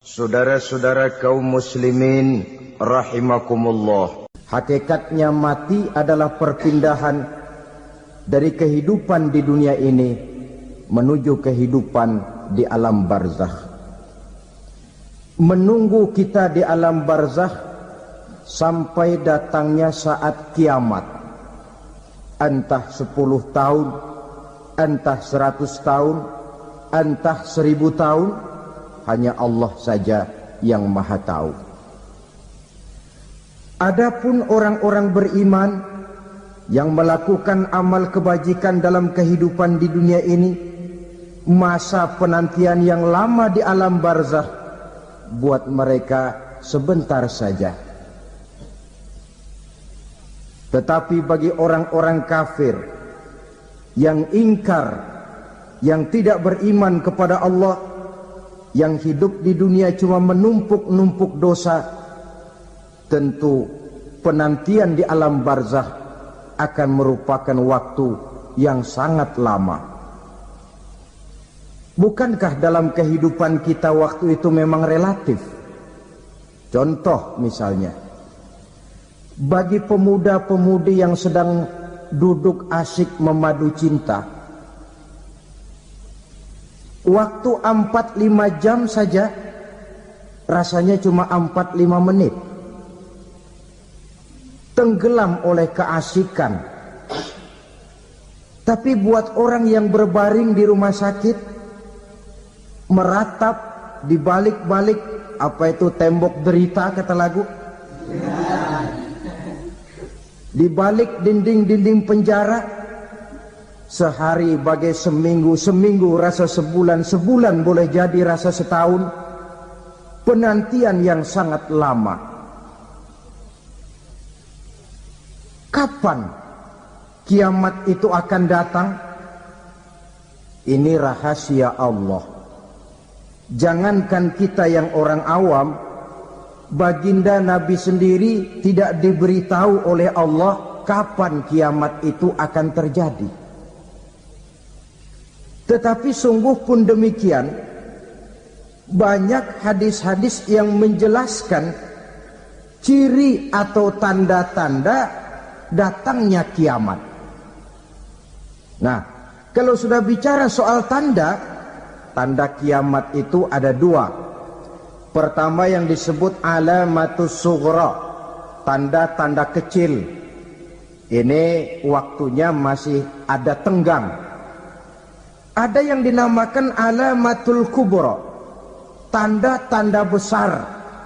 Saudara-saudara kaum muslimin rahimakumullah, hakikatnya mati adalah perpindahan dari kehidupan di dunia ini menuju kehidupan di alam barzakh. Menunggu kita di alam barzakh sampai datangnya saat kiamat, entah 10 tahun, entah 100 tahun, entah 1000 tahun, hanya Allah saja yang maha tahu. Adapun orang-orang beriman yang melakukan amal kebajikan dalam kehidupan di dunia ini, masa penantian yang lama di alam barzakh buat mereka sebentar saja. Tetapi bagi orang-orang kafir yang ingkar, yang tidak beriman kepada Allah, yang hidup di dunia cuma menumpuk-numpuk dosa, tentu penantian di alam barzakh akan merupakan waktu yang sangat lama. Bukankah dalam kehidupan kita waktu itu memang relatif? Contoh misalnya, bagi pemuda-pemudi yang sedang duduk asyik memadu cinta, waktu 4-5 jam saja rasanya cuma 4-5 menit. Tenggelam oleh keasikan. Tapi buat orang yang berbaring di rumah sakit, meratap di balik-balik apa itu tembok derita kata lagu, di balik dinding-dinding penjara, sehari bagai seminggu, seminggu rasa sebulan, sebulan boleh jadi rasa setahun. Penantian yang sangat lama. Kapan kiamat itu akan datang? Ini rahasia Allah. Jangankan kita yang orang awam, baginda Nabi sendiri tidak diberitahu oleh Allah kapan kiamat itu akan terjadi. Tetapi sungguh pun demikian, banyak hadis-hadis yang menjelaskan ciri atau tanda-tanda datangnya kiamat. Nah, kalau sudah bicara soal tanda, tanda kiamat itu ada 2. Pertama yang disebut alamatus sughra, tanda-tanda kecil. Ini waktunya masih ada tenggang. Ada yang dinamakan alamatul kubra, tanda-tanda besar,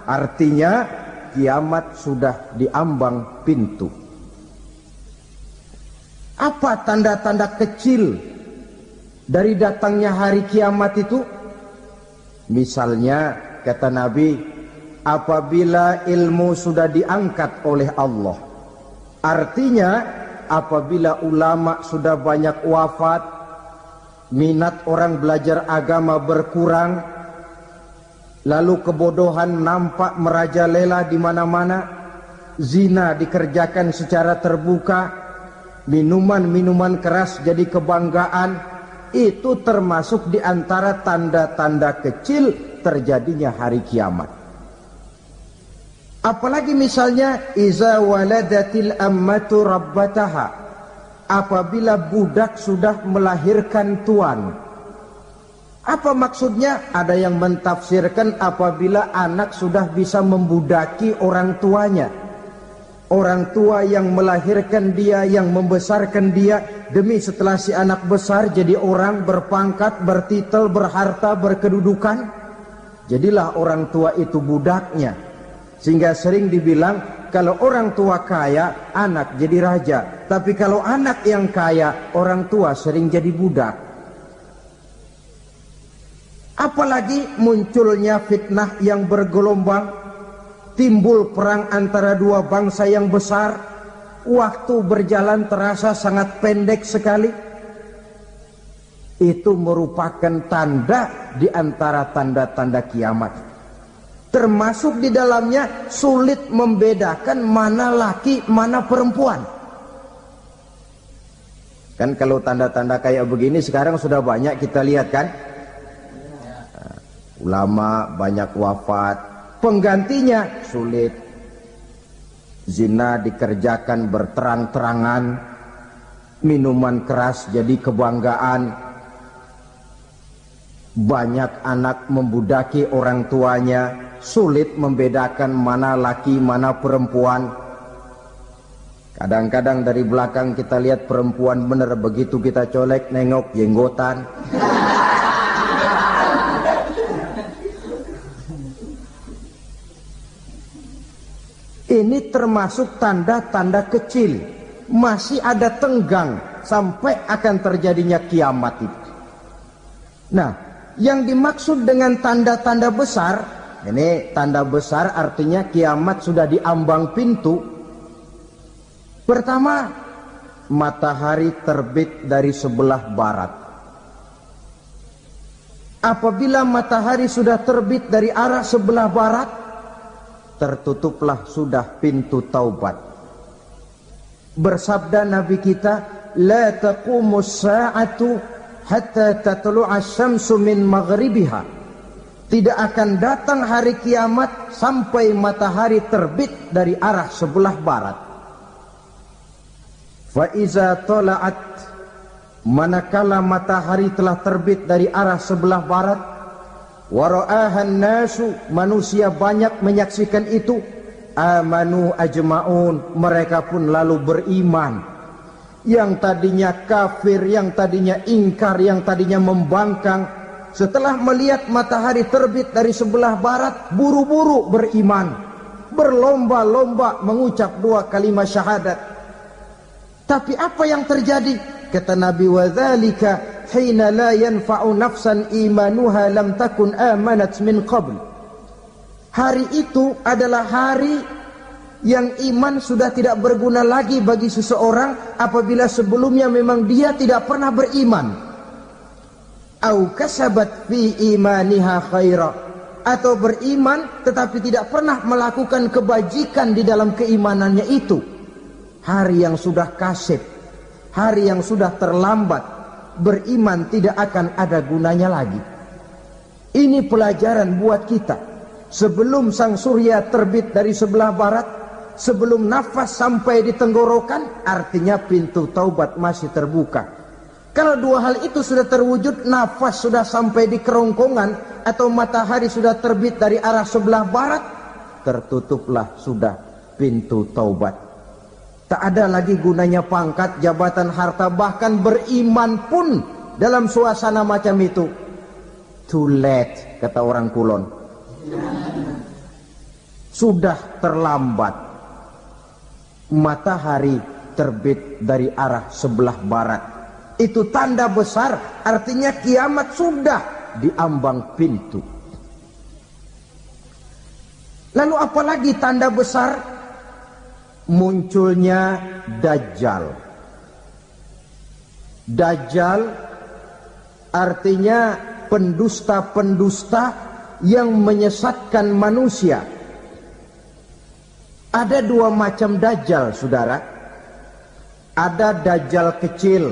artinya kiamat sudah diambang pintu. Apa tanda-tanda kecil dari datangnya hari kiamat itu? Misalnya kata Nabi, apabila ilmu sudah diangkat oleh Allah, artinya apabila ulama sudah banyak wafat, minat orang belajar agama berkurang, lalu kebodohan nampak merajalela di mana-mana, zina dikerjakan secara terbuka, minuman-minuman keras jadi kebanggaan, itu termasuk di antara tanda-tanda kecil terjadinya hari kiamat. Apalagi misalnya iza waladatil ammatu rabbataha, apabila budak sudah melahirkan tuan. Apa maksudnya? Ada yang mentafsirkan apabila anak sudah bisa membudaki orang tuanya. Orang tua yang melahirkan dia, yang membesarkan dia, demi setelah si anak besar jadi orang berpangkat, bertitel, berharta, berkedudukan, jadilah orang tua itu budaknya. Sehingga sering dibilang kalau orang tua kaya, anak jadi raja. Tapi kalau anak yang kaya, orang tua sering jadi budak. Apalagi munculnya fitnah yang bergelombang, timbul perang antara 2 bangsa yang besar, waktu berjalan terasa sangat pendek sekali. Itu merupakan tanda di antara tanda-tanda kiamat. Termasuk di dalamnya sulit membedakan mana laki, mana perempuan. Kan kalau tanda-tanda kayak begini sekarang sudah banyak kita lihat kan. ulama banyak wafat, penggantinya sulit. Zina dikerjakan berterang-terangan, minuman keras jadi kebanggaan, banyak anak membudaki orang tuanya, sulit membedakan mana laki mana perempuan. Kadang-kadang dari belakang kita lihat perempuan bener, begitu kita colek nengok jenggotan. Ini termasuk tanda-tanda kecil, masih ada tenggang sampai akan terjadinya kiamat itu. Nah, yang dimaksud dengan tanda-tanda besar, ini tanda besar artinya kiamat sudah di ambang pintu. Pertama, matahari terbit dari sebelah barat. Apabila matahari sudah terbit dari arah sebelah barat, tertutuplah sudah pintu taubat. Bersabda Nabi kita, la taqumus sa'atu hatta tatlu'a syamsu min maghribiha. Tidak akan datang hari kiamat sampai matahari terbit dari arah sebelah barat. Fa iza tala'at, manakala matahari telah terbit dari arah sebelah barat, wara'ahan nasu, manusia banyak menyaksikan itu, amanu ajma'un, mereka pun lalu beriman. Yang tadinya kafir, yang tadinya ingkar, yang tadinya membangkang, setelah melihat matahari terbit dari sebelah barat, buru-buru beriman, berlomba-lomba mengucap 2 kalimat syahadat. Tapi apa yang terjadi? Kata Nabi, wadzalika hina la yanfa'u nafsan imanuha lam takun amanat min qabl. Hari itu adalah hari yang iman sudah tidak berguna lagi bagi seseorang apabila sebelumnya memang dia tidak pernah beriman. Au kasabat fi imaniha khaira, atau beriman tetapi tidak pernah melakukan kebajikan di dalam keimanannya itu. Hari yang sudah kasib, hari yang sudah terlambat, beriman tidak akan ada gunanya lagi. Ini pelajaran buat kita. Sebelum sang surya terbit dari sebelah barat, sebelum nafas sampai di tenggorokan, artinya pintu taubat masih terbuka. Kalau 2 hal itu sudah terwujud, nafas sudah sampai di kerongkongan, atau matahari sudah terbit dari arah sebelah barat, tertutuplah sudah pintu taubat. Tak ada lagi gunanya pangkat, jabatan, harta, bahkan beriman pun dalam suasana macam itu. Too late, kata orang Kulon. Sudah terlambat. Matahari terbit dari arah sebelah barat. Itu tanda besar, artinya kiamat sudah di ambang pintu. Lalu apalagi tanda besar? Munculnya Dajjal. Dajjal artinya pendusta-pendusta yang menyesatkan manusia. Ada 2 macam Dajjal, saudara. Ada Dajjal kecil.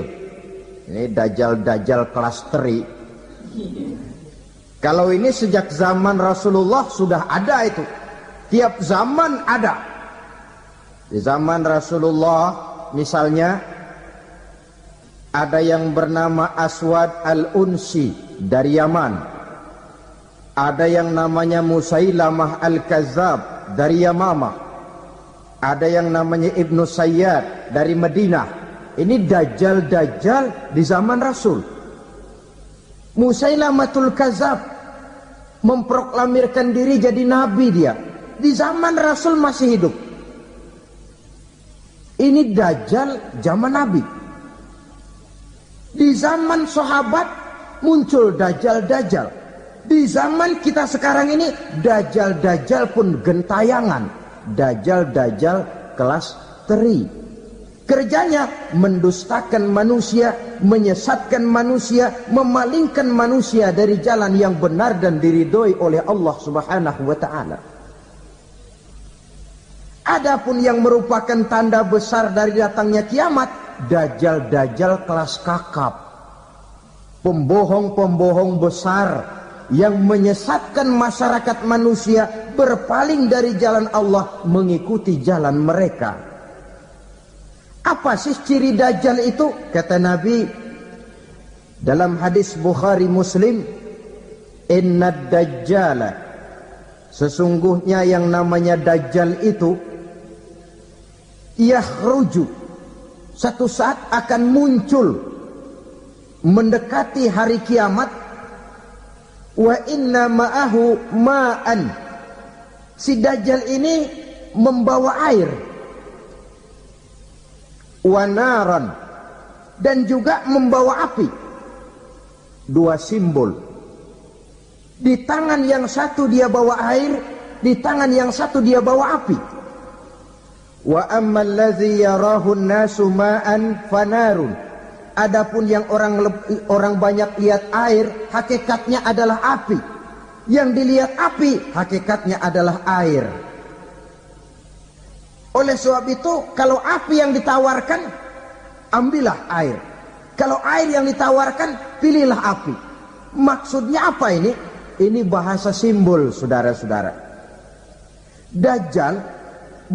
Ini Dajjal kelas teri. Kalau ini sejak zaman Rasulullah sudah ada itu. Tiap zaman ada. Di zaman Rasulullah misalnya ada yang bernama Aswad al-Unsi dari Yaman. Ada yang namanya Musailamah al-Kazzab dari Yamamah. Ada yang namanya Ibnu Sayyad dari Madinah. Ini Dajjal-Dajjal di zaman Rasul. Musailamatul Kazzab memproklamirkan diri jadi nabi dia. Di zaman Rasul masih hidup. Ini Dajjal zaman Nabi. Di zaman sahabat muncul Dajjal-Dajjal. Di zaman kita sekarang ini Dajjal-Dajjal pun gentayangan. Dajjal-Dajjal kelas teri. Kerjanya mendustakan manusia, menyesatkan manusia, memalingkan manusia dari jalan yang benar dan diridhoi oleh Allah Subhanahu wa taala. Adapun yang merupakan tanda besar dari datangnya kiamat, Dajjal-Dajjal kelas kakap. Pembohong-pembohong besar yang menyesatkan masyarakat manusia berpaling dari jalan Allah mengikuti jalan mereka. Apa sih ciri Dajjal itu? Kata Nabi dalam hadis Bukhari Muslim, innad dajjala, sesungguhnya yang namanya Dajjal itu yakhruju, satu saat akan muncul mendekati hari kiamat. Wa inna ma'ahu ma'an, si Dajjal ini membawa air, wa naran, dan juga membawa api. Dua simbol. Di tangan yang satu dia bawa air, di tangan yang satu dia bawa api. Wa ammal ladzi yarahu an-nasu ma'an fanarun. Adapun yang orang banyak lihat air, hakikatnya adalah api. Yang dilihat api, hakikatnya adalah air. Oleh sebab itu, kalau api yang ditawarkan, ambillah air. Kalau air yang ditawarkan, pilihlah api. Maksudnya apa ini? Ini bahasa simbol, saudara-saudara. Dajjal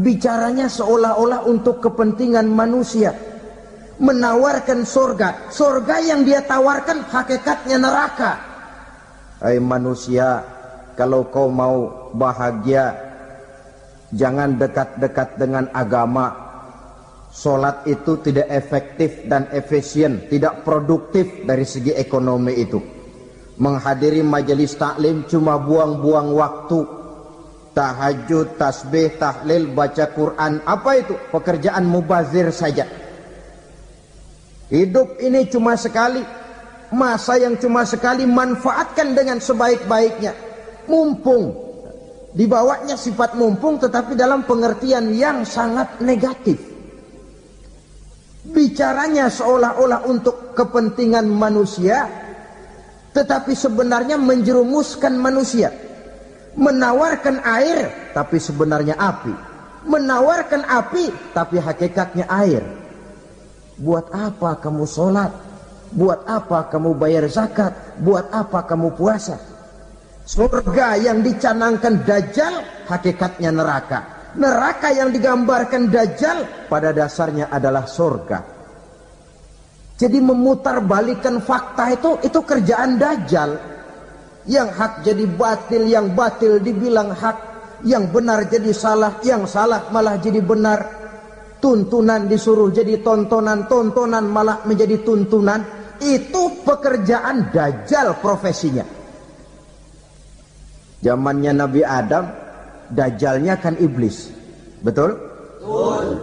bicaranya seolah-olah untuk kepentingan manusia, menawarkan surga. Surga yang dia tawarkan hakikatnya neraka. Hai manusia, kalau kau mau bahagia, jangan dekat-dekat dengan agama. Solat itu tidak efektif dan efisien, tidak produktif dari segi ekonomi itu. Menghadiri majelis taklim cuma buang-buang waktu. Tahajud, tasbih, tahlil, baca Quran, apa itu? Pekerjaan mubazir saja. Hidup ini cuma sekali, masa yang cuma sekali, manfaatkan dengan sebaik-baiknya. Mumpung, dibawanya sifat mumpung tetapi dalam pengertian yang sangat negatif. Bicaranya seolah-olah untuk kepentingan manusia, tetapi sebenarnya menjerumuskan manusia. Menawarkan air, tapi sebenarnya api. Menawarkan api, tapi hakikatnya air. Buat apa kamu sholat? Buat apa kamu bayar zakat? Buat apa kamu puasa? Surga yang dicanangkan Dajjal, hakikatnya neraka. Neraka yang digambarkan Dajjal, pada dasarnya adalah surga. Jadi memutarbalikkan fakta itu kerjaan Dajjal. Yang hak jadi batil, yang batil dibilang hak, yang benar jadi salah, yang salah malah jadi benar. Tuntunan disuruh jadi tontonan, tontonan malah menjadi tuntunan. Itu pekerjaan Dajjal profesinya. Zamannya Nabi Adam, Dajjalnya kan iblis. Betul? Betul.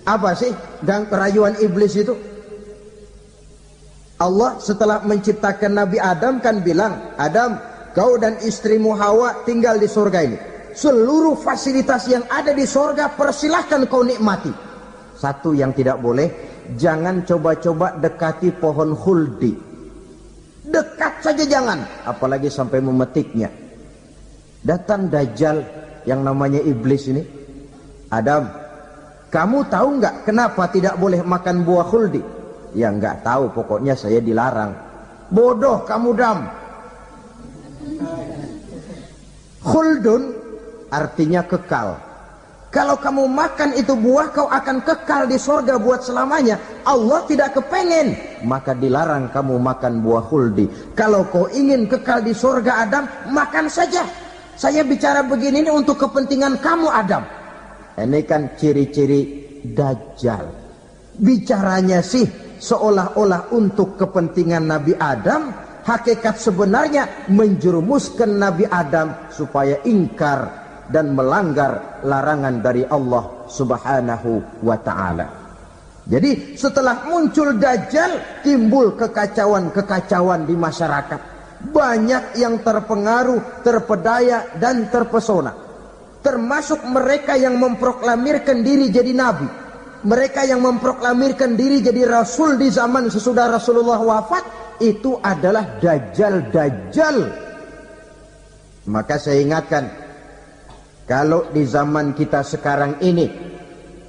Apa sih dan kerayuan iblis itu? Allah setelah menciptakan Nabi Adam kan bilang, Adam, kau dan istrimu Hawa tinggal di surga ini. Seluruh fasilitas yang ada di surga persilahkan kau nikmati. Satu yang tidak boleh, jangan coba-coba dekati pohon khuldi. Dekat saja jangan, apalagi sampai memetiknya. Datang Dajjal yang namanya iblis ini. Adam, kamu tahu nggak kenapa tidak boleh makan buah khuldi? Ya nggak tahu, pokoknya saya dilarang. Bodoh kamu Dam. Khuldun artinya kekal. Kalau kamu makan itu buah, kau akan kekal di surga buat selamanya. Allah tidak kepengen, maka dilarang kamu makan buah khuldi. Kalau kau ingin kekal di surga Adam, makan saja. Saya bicara begini ini untuk kepentingan kamu Adam. Ini kan ciri-ciri Dajjal. Bicaranya sih seolah-olah untuk kepentingan Nabi Adam, hakikat sebenarnya menjerumuskan Nabi Adam supaya ingkar dan melanggar larangan dari Allah Subhanahu wa ta'ala. Jadi setelah muncul Dajjal, timbul kekacauan-kekacauan di masyarakat. Banyak yang terpengaruh, terpedaya dan terpesona. Termasuk mereka yang memproklamirkan diri jadi nabi. Mereka yang memproklamirkan diri jadi rasul di zaman sesudah Rasulullah wafat, itu adalah Dajjal-Dajjal. Maka saya ingatkan, kalau di zaman kita sekarang ini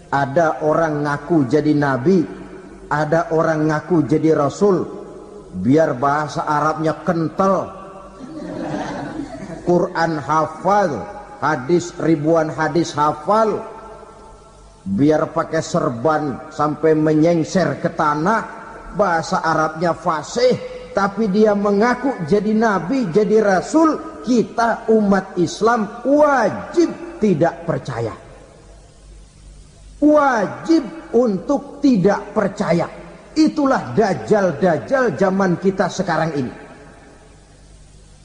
ada orang ngaku jadi nabi, ada orang ngaku jadi rasul, biar bahasa Arabnya kental, Quran hafal, hadis ribuan hadis hafal, biar pakai serban sampai menyengser ke tanah, bahasa Arabnya fasih, tapi dia mengaku jadi nabi, jadi rasul. Kita umat Islam wajib tidak percaya, wajib untuk tidak percaya. Itulah dajjal-dajjal zaman kita sekarang ini.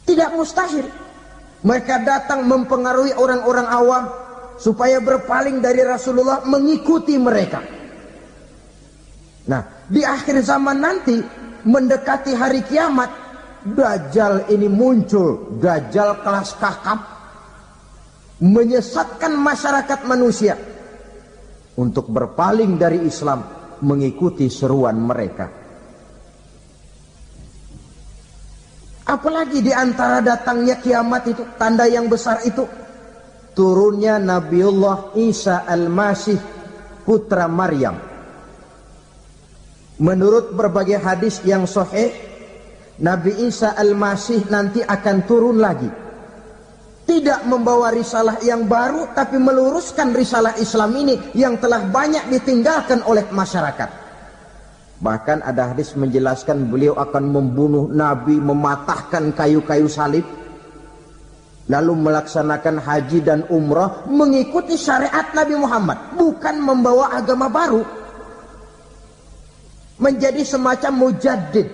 Tidak mustahil mereka datang mempengaruhi orang-orang awam supaya berpaling dari Rasulullah, mengikuti mereka. Nah, di akhir zaman nanti, mendekati hari kiamat, dajjal ini muncul, dajjal kelas kakap, menyesatkan masyarakat manusia untuk berpaling dari Islam, mengikuti seruan mereka. Apalagi di antara datangnya kiamat itu, tanda yang besar itu, turunnya Nabiullah Isa Al-Masih, putra Maryam. Menurut berbagai hadis yang sahih, Nabi Isa Al-Masih nanti akan turun lagi, tidak membawa risalah yang baru, tapi meluruskan risalah Islam ini yang telah banyak ditinggalkan oleh masyarakat. Bahkan ada hadis menjelaskan beliau akan membunuh Nabi, mematahkan kayu-kayu salib, lalu melaksanakan haji dan umrah mengikuti syariat Nabi Muhammad, bukan membawa agama baru. Menjadi semacam mujaddid,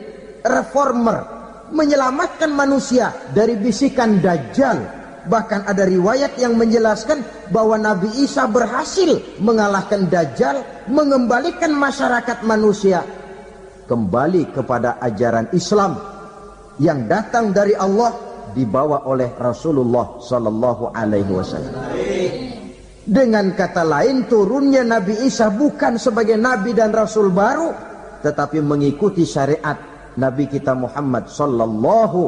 reformer, menyelamatkan manusia dari bisikan dajjal. Bahkan ada riwayat yang menjelaskan bahwa Nabi Isa berhasil mengalahkan dajjal, mengembalikan masyarakat manusia kembali kepada ajaran Islam yang datang dari Allah, dibawa oleh Rasulullah sallallahu alaihi wasallam. Dengan kata lain, turunnya Nabi Isa bukan sebagai nabi dan rasul baru, tetapi mengikuti syariat Nabi kita Muhammad sallallahu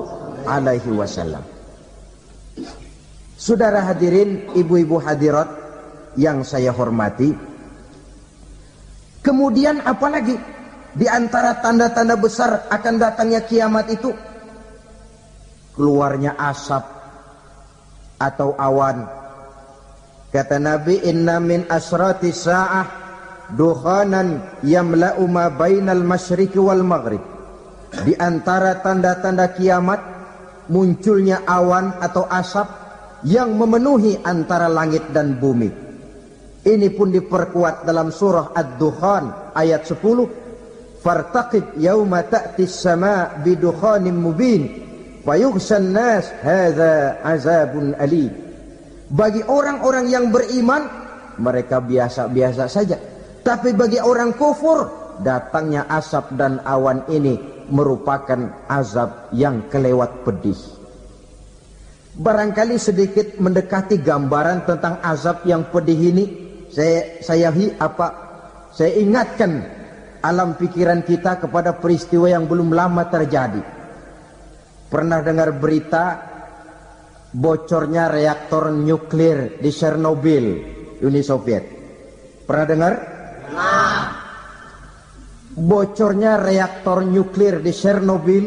alaihi wasallam. Saudara hadirin, ibu-ibu hadirat yang saya hormati, kemudian apalagi di antara tanda-tanda besar akan datangnya kiamat itu? Keluarnya asap atau awan. Kata Nabi, inna min asrati sa'ah dukhanan yamla'u ma bainal masyriqi wal maghrib. Di antara tanda-tanda kiamat, munculnya awan atau asap yang memenuhi antara langit dan bumi. Ini pun diperkuat dalam surah Ad-Dukhan ayat 10. Fartaqib yauma ta'tis sama' bidukhanin mubin fayughshan nas hadza azabun alim. Bagi orang-orang yang beriman, mereka biasa-biasa saja. Tapi bagi orang kufur, datangnya asap dan awan ini merupakan azab yang kelewat pedih. Barangkali sedikit mendekati gambaran tentang azab yang pedih ini, saya ingatkan alam pikiran kita kepada peristiwa yang belum lama terjadi. Pernah dengar berita bocornya reaktor nuklir di Chernobyl, Uni Soviet? Pernah dengar? Nah. Bocornya reaktor nuklir di Chernobyl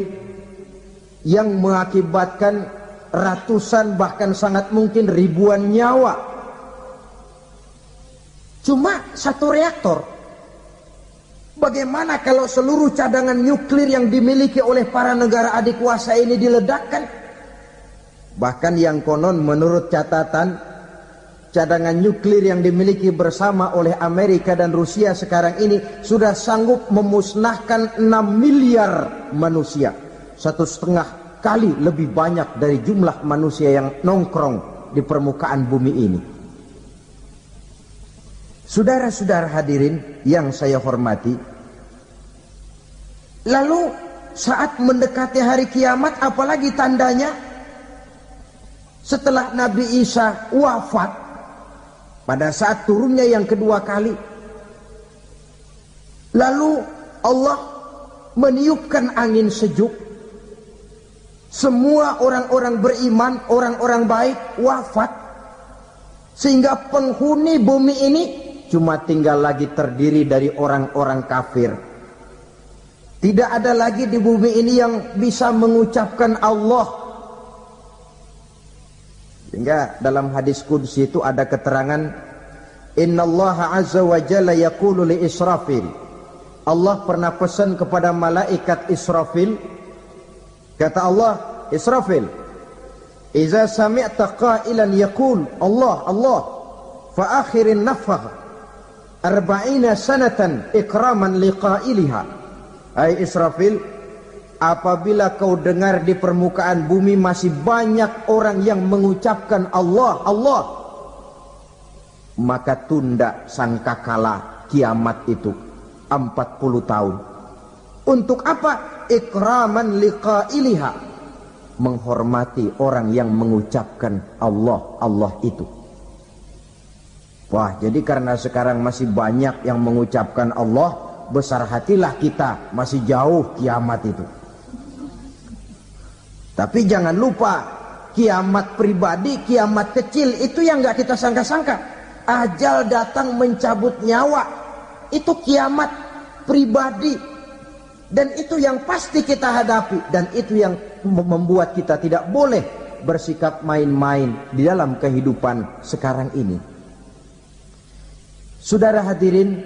yang mengakibatkan ratusan bahkan sangat mungkin ribuan nyawa. Cuma satu reaktor. Bagaimana kalau seluruh cadangan nuklir yang dimiliki oleh para negara adik kuasa ini diledakkan? Bahkan yang konon menurut catatan, cadangan nuklir yang dimiliki bersama oleh Amerika dan Rusia sekarang ini sudah sanggup memusnahkan 6 miliar manusia. 1,5 kali lebih banyak dari jumlah manusia yang nongkrong di permukaan bumi ini. Saudara-saudara hadirin yang saya hormati, lalu saat mendekati hari kiamat, apalagi tandanya? Setelah Nabi Isa wafat, pada saat turunnya yang kedua kali, lalu Allah meniupkan angin sejuk. Semua orang-orang beriman, orang-orang baik wafat, sehingga penghuni bumi ini cuma tinggal lagi terdiri dari orang-orang kafir. Tidak ada lagi di bumi ini yang bisa mengucapkan Allah. Sehingga dalam hadis qudsi itu ada keterangan, innallaha azza wa jalla yaqulu li Israfil. Allah pernah pesan kepada malaikat Israfil, kata Allah, Israfil, iza sami'ta qailan yaqul Allah Allah fa akhirin nafakh 40 sanatan ikraman liqailiha. Hai Israfil, apabila kau dengar di permukaan bumi masih banyak orang yang mengucapkan Allah Allah, maka tunda sangkakala kiamat itu 40 tahun. Untuk apa? Ikraman liqailiha, menghormati orang yang mengucapkan Allah Allah itu. Wah, jadi karena sekarang masih banyak yang mengucapkan Allah, besar hatilah kita, masih jauh kiamat itu. Tapi jangan lupa, kiamat pribadi, kiamat kecil itu yang nggak kita sangka-sangka. Ajal datang mencabut nyawa, itu kiamat pribadi, dan itu yang pasti kita hadapi, dan itu yang membuat kita tidak boleh bersikap main-main di dalam kehidupan sekarang ini. Saudara hadirin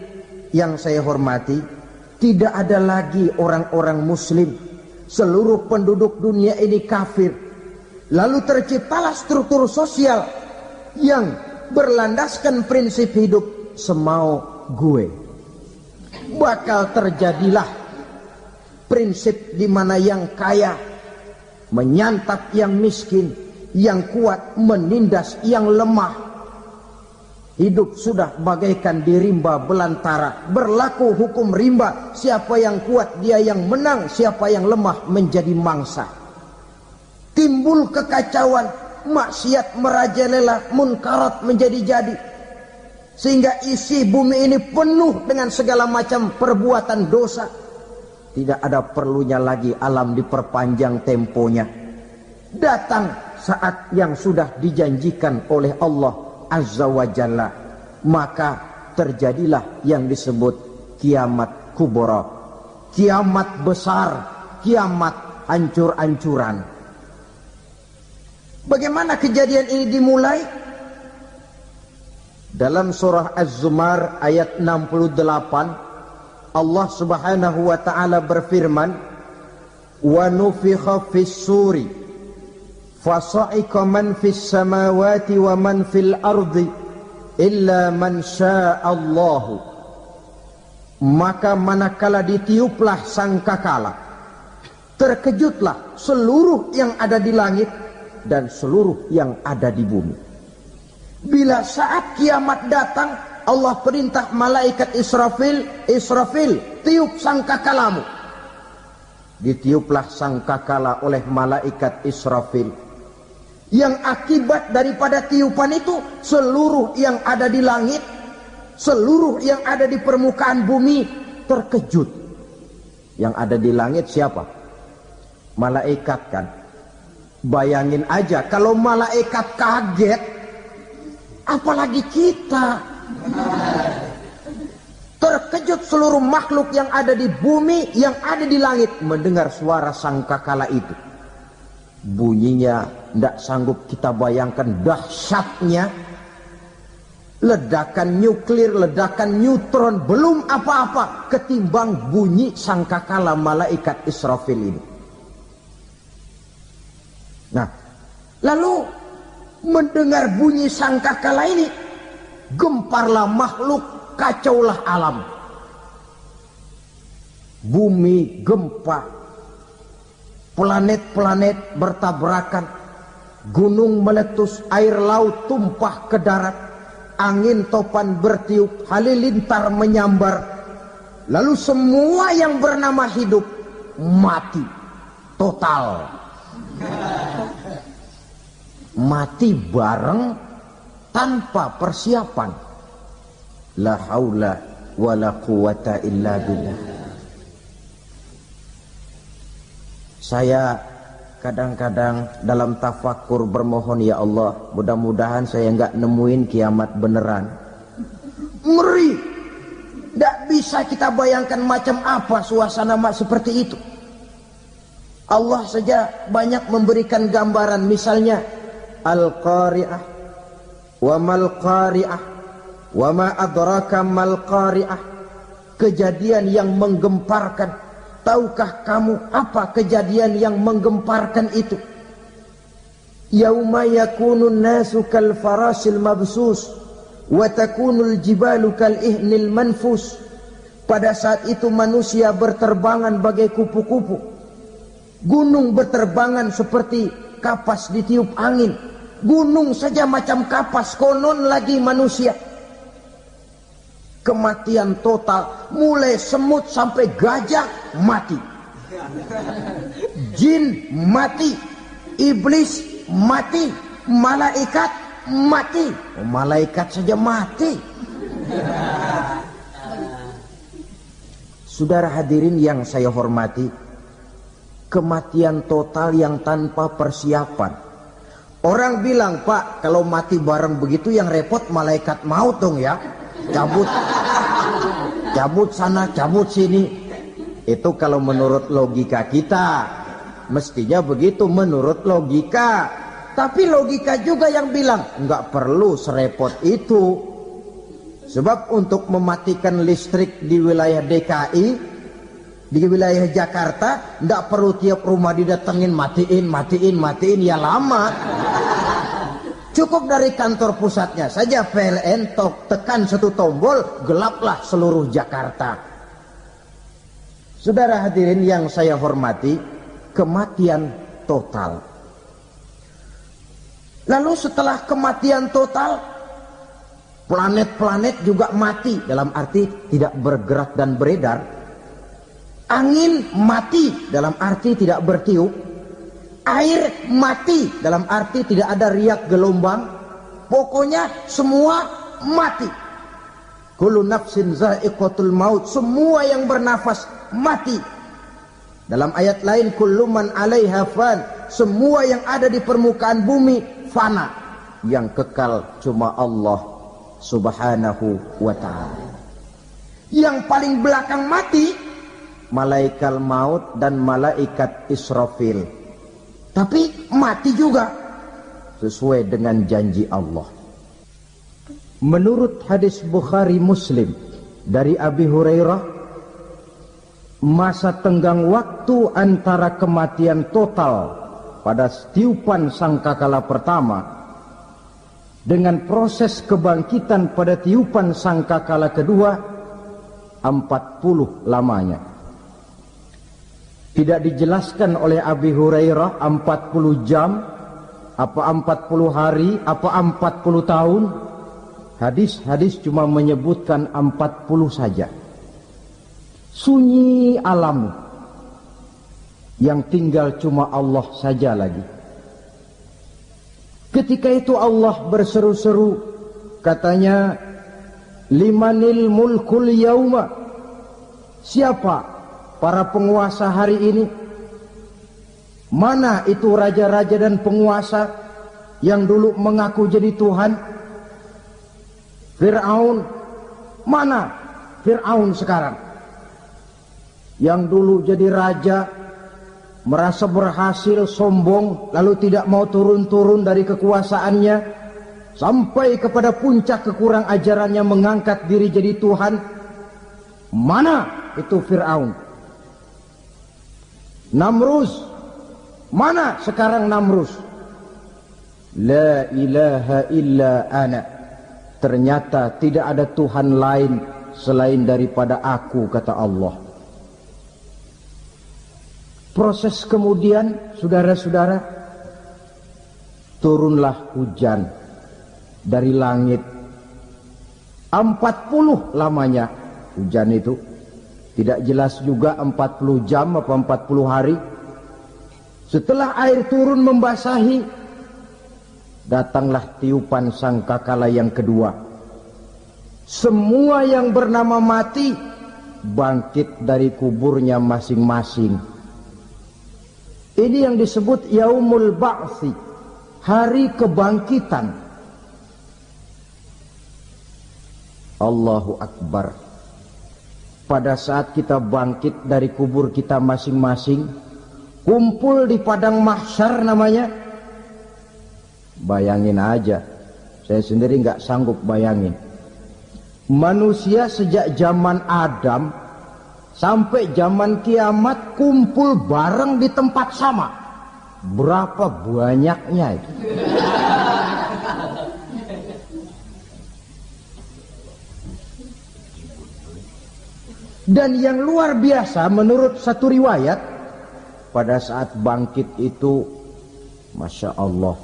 yang saya hormati, tidak ada lagi orang-orang muslim, seluruh penduduk dunia ini kafir. Lalu terciptalah struktur sosial yang berlandaskan prinsip hidup semau gue. Bakal terjadilah prinsip di mana yang kaya menyantap yang miskin, yang kuat menindas yang lemah. Hidup sudah bagaikan di rimba belantara, berlaku hukum rimba, siapa yang kuat dia yang menang, siapa yang lemah menjadi mangsa. Timbul kekacauan, maksiat merajalela, munkarat menjadi-jadi, sehingga isi bumi ini penuh dengan segala macam perbuatan dosa. Tidak ada perlunya lagi alam diperpanjang temponya. Datang saat yang sudah dijanjikan oleh Allah Azza wa Jalla, maka terjadilah yang disebut kiamat kubra, kiamat besar, kiamat hancur-hancuran. Bagaimana kejadian ini dimulai? Dalam surah Az-Zumar ayat 68, Allah Subhanahu wa taala berfirman, wa nufikha fis suri fasa'iqa man fis samawati wa man fil ardi illa man sya'allahu. Maka manakala ditiuplah sangkakala, terkejutlah seluruh yang ada di langit dan seluruh yang ada di bumi. Bila saat kiamat datang, Allah perintah malaikat Israfil, Israfil, tiup sangkakalamu. Ditiuplah sangkakala oleh malaikat Israfil. Yang akibat daripada tiupan itu, seluruh yang ada di langit, seluruh yang ada di permukaan bumi terkejut. Yang ada di langit siapa? Malaikat kan. Bayangin aja kalau malaikat kaget, apalagi kita. Terkejut seluruh makhluk yang ada di bumi, yang ada di langit mendengar suara sangkakala itu. Bunyinya tidak sanggup kita bayangkan dahsyatnya. Ledakan nuklir, ledakan neutron, belum apa-apa ketimbang bunyi sangkakala malaikat Israfil ini. Nah, lalu mendengar bunyi sangkakala ini, gemparlah makhluk, kacaulah alam. Bumi gempa, planet-planet bertabrakan, gunung meletus, air laut tumpah ke darat, angin topan bertiup, halilintar menyambar. Lalu semua yang bernama hidup mati total. Mati bareng tanpa persiapan. La haula wala quwata illa billah. Saya kadang-kadang dalam tafakur bermohon, ya Allah, mudah-mudahan saya enggak nemuin kiamat beneran. Ngeri. Tidak bisa kita bayangkan macam apa suasana seperti itu. Allah saja banyak memberikan gambaran, misalnya Al-Qari'ah. Wa mal qari'ah. Wa ma adraka mal qari'ah. Kejadian yang menggemparkan. Tahukah kamu apa kejadian yang menggemparkan itu? Yauma yakunun nasu kal farasil mabsus wa takunul jibalu kal ihnil manfus. Pada saat itu manusia berterbangan bagai kupu-kupu. Gunung berterbangan seperti kapas ditiup angin. Gunung saja macam kapas, konon lagi manusia. Kematian total, mulai semut sampai gajah mati. Jin mati, iblis mati, malaikat mati. Oh, malaikat saja mati. Saudara hadirin yang saya hormati, kematian total yang tanpa persiapan. Orang bilang, Pak, kalau mati bareng begitu yang repot malaikat maut dong ya. Cabut sana, cabut sini. Itu kalau menurut logika kita. Mestinya begitu menurut logika. Tapi logika juga yang bilang nggak perlu serepot itu. Sebab untuk mematikan listrik di wilayah DKI, di wilayah Jakarta, nggak perlu tiap rumah didatengin matiin, ya lama. Cukup dari kantor pusatnya saja PLN tekan satu tombol, gelaplah seluruh Jakarta. Saudara hadirin yang saya hormati, kematian total. Lalu setelah kematian total, planet-planet juga mati, dalam arti tidak bergerak dan beredar. Angin mati, dalam arti tidak bertiup. Air mati, dalam arti tidak ada riak gelombang. Pokoknya semua mati. Kullu nafsin za'iqatul maut. Semua yang bernafas mati. Dalam ayat lain, kullu man 'alaiha fan. Semua yang ada di permukaan bumi fana. Yang kekal cuma Allah Subhanahu wa ta'ala. Yang paling belakang mati, malaikat maut dan malaikat Israfil. Tapi mati juga sesuai dengan janji Allah. Menurut hadis Bukhari Muslim dari Abi Hurairah, masa tenggang waktu antara kematian total pada tiupan sangkakala pertama dengan proses kebangkitan pada tiupan sangkakala kedua 40 lamanya. Tidak dijelaskan oleh Abi Hurairah 40 jam, apa 40 hari, apa 40 tahun. Hadis-hadis cuma menyebutkan 40 saja. Sunyi alam, yang tinggal cuma Allah saja lagi. Ketika itu Allah berseru-seru, katanya, limanil mulkul yauma. Siapa para penguasa hari ini? Mana itu raja-raja dan penguasa yang dulu mengaku jadi Tuhan? Fir'aun. Mana Fir'aun sekarang? Yang dulu jadi raja, merasa berhasil, sombong, lalu tidak mau turun-turun dari kekuasaannya, sampai kepada puncak kekurang ajarannya mengangkat diri jadi Tuhan. Mana itu Fir'aun? Namrus. Mana sekarang Namrus? La ilaha illa ana. Ternyata tidak ada Tuhan lain selain daripada aku, kata Allah. Proses kemudian, saudara-saudara, turunlah hujan dari langit. 40 lamanya hujan itu. Tidak jelas juga 40 jam apa 40 hari. Setelah air turun membasahi, datanglah tiupan sangkakala yang kedua. Semua yang bernama mati bangkit dari kuburnya masing-masing. Ini yang disebut Yaumul Ba'thi, hari kebangkitan. Allahu Akbar. Pada saat kita bangkit dari kubur kita masing-masing, kumpul di padang mahsyar namanya. Bayangin aja, saya sendiri nggak sanggup bayangin. Manusia sejak zaman Adam sampai zaman kiamat kumpul bareng di tempat sama. Berapa banyaknya itu? Dan yang luar biasa menurut satu riwayat, pada saat bangkit itu, Masya Allah,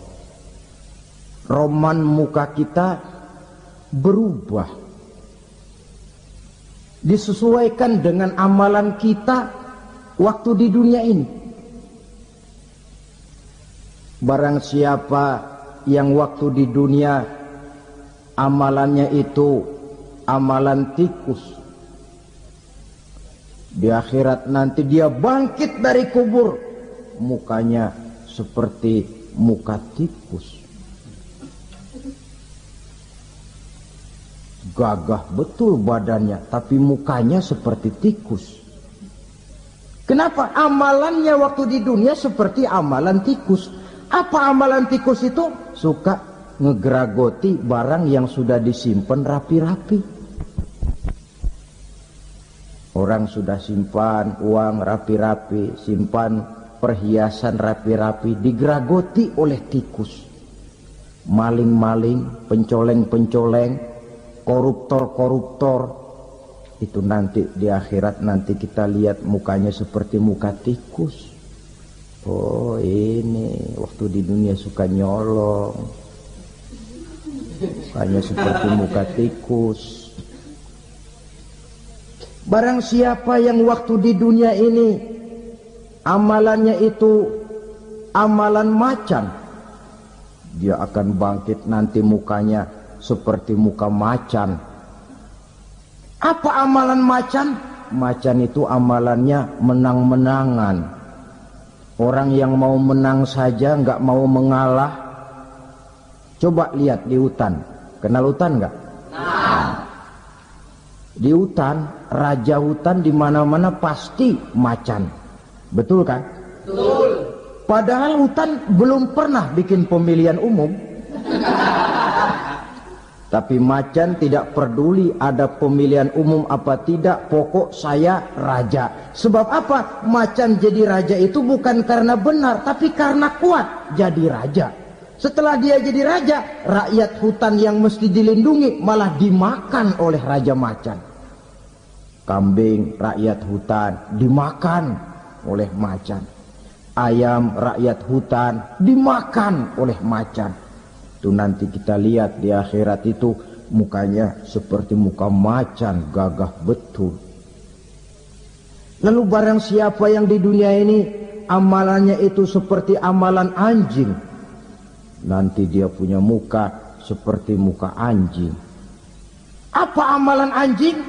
roman muka kita berubah, disesuaikan dengan amalan kita waktu di dunia ini. Barang siapa yang waktu di dunia amalannya itu amalan tikus, di akhirat nanti dia bangkit dari kubur, mukanya seperti muka tikus. Gagah betul badannya, tapi mukanya seperti tikus. Kenapa? Amalannya waktu di dunia seperti amalan tikus. Apa amalan tikus itu? Suka ngegeragoti barang yang sudah disimpan rapi-rapi. Orang sudah simpan uang rapi-rapi, simpan perhiasan rapi-rapi, digeragoti oleh tikus. Maling-maling, pencoleng-pencoleng, koruptor-koruptor, itu nanti di akhirat nanti kita lihat mukanya seperti muka tikus. Oh, ini waktu di dunia suka nyolong, mukanya seperti muka tikus. Barang siapa yang waktu di dunia ini amalannya itu amalan macan, dia akan bangkit nanti mukanya seperti muka macan. Apa amalan macan? Macan itu amalannya menang-menangan. Orang yang mau menang saja nggak mau mengalah. Coba lihat di hutan, kenal hutan nggak? Di hutan, raja hutan di mana-mana pasti macan, betul kan? Betul. Padahal hutan belum pernah bikin pemilihan umum. Tapi macan tidak peduli ada pemilihan umum apa tidak, pokok saya raja. Sebab apa? Macan jadi raja itu bukan karena benar, tapi karena kuat jadi raja. Setelah dia jadi raja, rakyat hutan yang mesti dilindungi malah dimakan oleh raja macan. Kambing rakyat hutan dimakan oleh macan. Ayam rakyat hutan dimakan oleh macan. Itu nanti kita lihat di akhirat itu mukanya seperti muka macan, gagah betul. Lalu barang siapa yang di dunia ini amalannya itu seperti amalan anjing, nanti dia punya muka seperti muka anjing. Apa amalan anjing?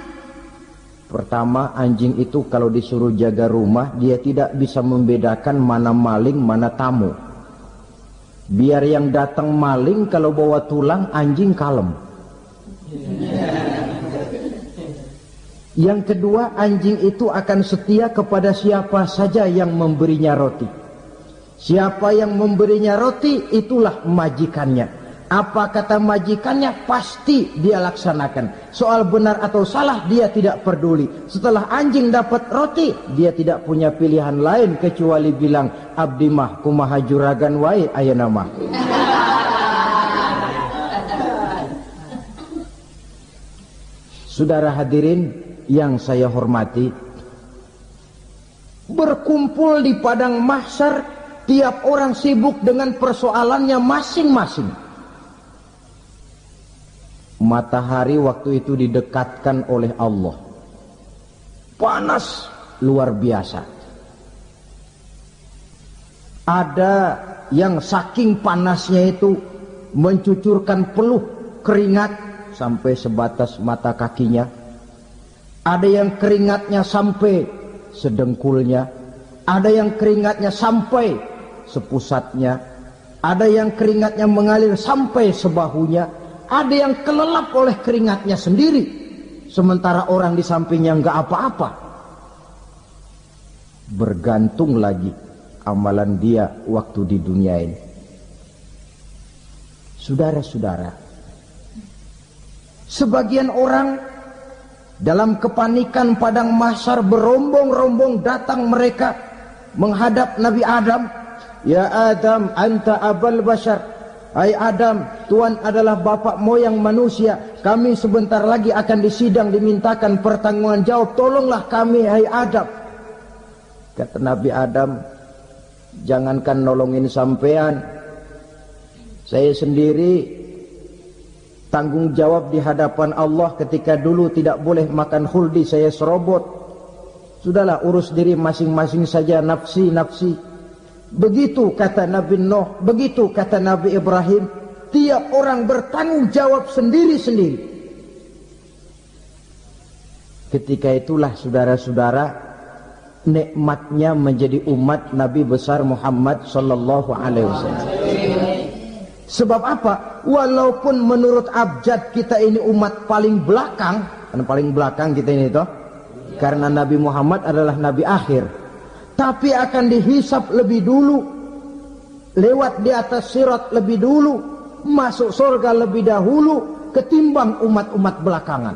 Pertama, anjing itu kalau disuruh jaga rumah, dia tidak bisa membedakan mana maling, mana tamu. Biar yang datang maling, kalau bawa tulang, anjing kalem. Yang kedua, anjing itu akan setia kepada siapa saja yang memberinya roti. Siapa yang memberinya roti, itulah majikannya. Apa kata majikannya, pasti dia laksanakan. Soal benar atau salah, dia tidak peduli. Setelah anjing dapat roti, dia tidak punya pilihan lain kecuali bilang, abdi mah kumaha juragan wae ayeuna mah. Saudara hadirin yang saya hormati, berkumpul di padang mahsyar, tiap orang sibuk dengan persoalannya masing-masing. Matahari waktu itu didekatkan oleh Allah, panas luar biasa. Ada yang saking panasnya itu mencucurkan peluh keringat sampai sebatas mata kakinya. Ada yang keringatnya sampai sedengkulnya, ada yang keringatnya sampai sepusatnya, ada yang keringatnya mengalir sampai sebahunya. Ada yang kelelap oleh keringatnya sendiri, sementara orang di sampingnya nggak apa-apa. Bergantung lagi amalan dia waktu di dunia ini. Saudara-saudara, sebagian orang dalam kepanikan padang mahsyar berombong-rombong datang mereka menghadap Nabi Adam. Ya Adam, anta abal bashar. Hai Adam, Tuhan adalah bapak moyang manusia. Kami sebentar lagi akan disidang, dimintakan pertanggungan jawab. Tolonglah kami, hai Adam. Kata Nabi Adam, jangankan nolongin sampean, saya sendiri tanggung jawab di hadapan Allah ketika dulu tidak boleh makan khuldi, saya serobot. Sudahlah, urus diri masing-masing saja, nafsi. Begitu kata Nabi Nuh, begitu kata Nabi Ibrahim. Tiap orang bertanggung jawab sendiri-sendiri. Ketika itulah saudara-saudara, nikmatnya menjadi umat Nabi besar Muhammad sallallahu alaihi wasallam. Sebab apa? Walaupun menurut abjad kita ini umat paling belakang, kan paling belakang kita ini toh, karena Nabi Muhammad adalah Nabi akhir. Tapi akan dihisap lebih dulu, lewat di atas sirat lebih dulu, masuk surga lebih dahulu ketimbang umat-umat belakangan.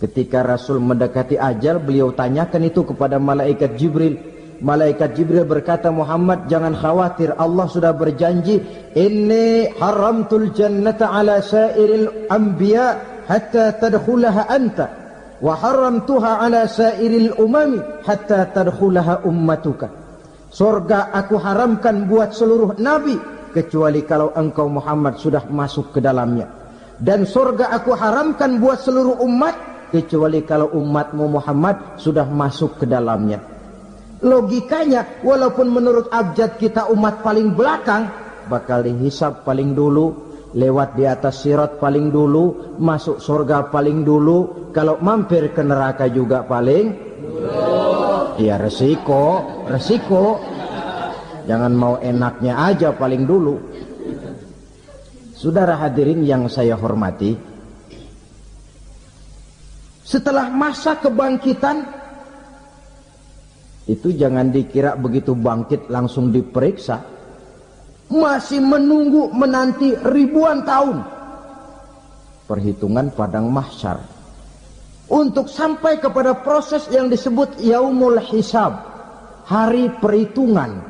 Ketika Rasul mendekati ajal, beliau tanyakan itu kepada malaikat Jibril. Malaikat Jibril berkata, Muhammad jangan khawatir, Allah sudah berjanji, inni haramtul jannata ala sairil anbiya hatta tadkhulaha anta, wa haramtuha ala sairil umami hatta tadkhulaha ummatuka. Surga aku haramkan buat seluruh nabi kecuali kalau engkau Muhammad sudah masuk ke dalamnya, dan surga aku haramkan buat seluruh umat kecuali kalau umatmu Muhammad sudah masuk ke dalamnya. Logikanya, walaupun menurut abjad kita umat paling belakang, bakal dihisap paling dulu, lewat di atas sirat paling dulu, masuk surga paling dulu, kalau mampir ke neraka juga paling dulu. Ya resiko. Jangan mau enaknya aja paling dulu. Saudara hadirin yang saya hormati, setelah masa kebangkitan itu jangan dikira begitu bangkit langsung diperiksa. Masih menunggu menanti ribuan tahun perhitungan padang mahsyar untuk sampai kepada proses yang disebut yaumul hisab, hari perhitungan.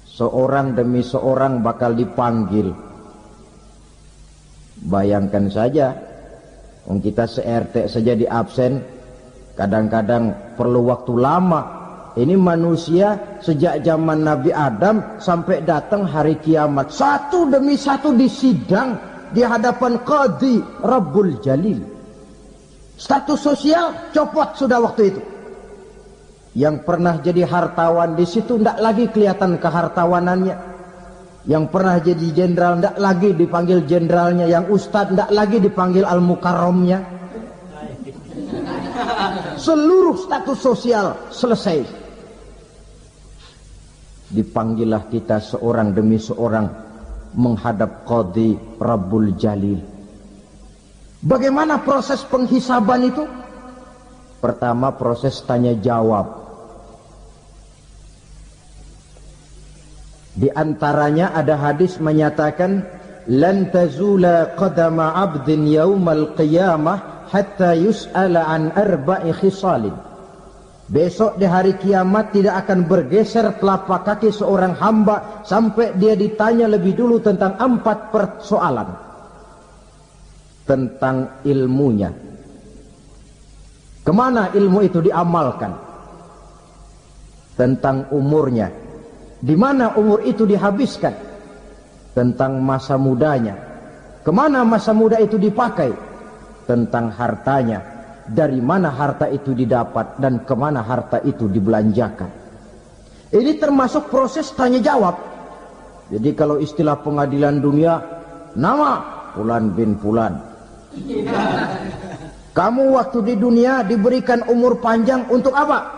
Seorang demi seorang bakal dipanggil. Bayangkan saja, kita se-RT saja di absen, kadang-kadang perlu waktu lama. Ini manusia sejak zaman Nabi Adam sampai datang hari kiamat, satu demi satu disidang di hadapan Qadhi Rabbul Jalil. Status sosial copot sudah waktu itu. Yang pernah jadi hartawan di situ tidak lagi kelihatan kehartawanannya. Yang pernah jadi jenderal tidak lagi dipanggil jenderalnya. Yang ustadz tidak lagi dipanggil al-mukarramnya. Seluruh status sosial selesai. Dipanggillah kita seorang demi seorang menghadap Qadhi Rabbul Jalil. Bagaimana proses penghisaban itu? Pertama, proses tanya jawab. Di antaranya ada hadis menyatakan, lan tazula qadama 'abdin yaumal qiyamah hatta yus'ala an arba'i khisalin. Besok di hari kiamat tidak akan bergeser telapak kaki seorang hamba sampai dia ditanya lebih dulu tentang 4 persoalan. Tentang ilmunya, kemana ilmu itu diamalkan. Tentang umurnya, di mana umur itu dihabiskan. Tentang masa mudanya, kemana masa muda itu dipakai. Tentang hartanya, dari mana harta itu didapat dan kemana harta itu dibelanjakan. Ini termasuk proses tanya jawab. Jadi kalau istilah pengadilan dunia, nama Fulan bin Fulan. Kamu waktu di dunia diberikan umur panjang untuk apa?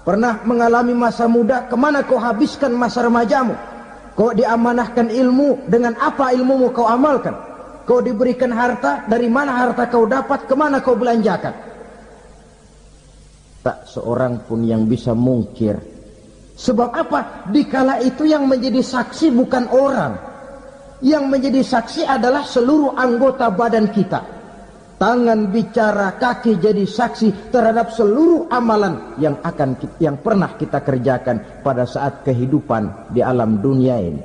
Pernah mengalami masa muda, kemana kau habiskan masa remajamu? Kau diamanahkan ilmu, dengan apa ilmumu kau amalkan? Kau diberikan harta, dari mana harta kau dapat, kemana kau belanjakan? Tak seorang pun yang bisa mungkir Sebab apa? Dikala itu yang menjadi saksi bukan orang. Yang menjadi saksi adalah seluruh anggota badan kita. Tangan bicara, kaki jadi saksi terhadap seluruh amalan yang pernah kita kerjakan pada saat kehidupan di alam dunia ini.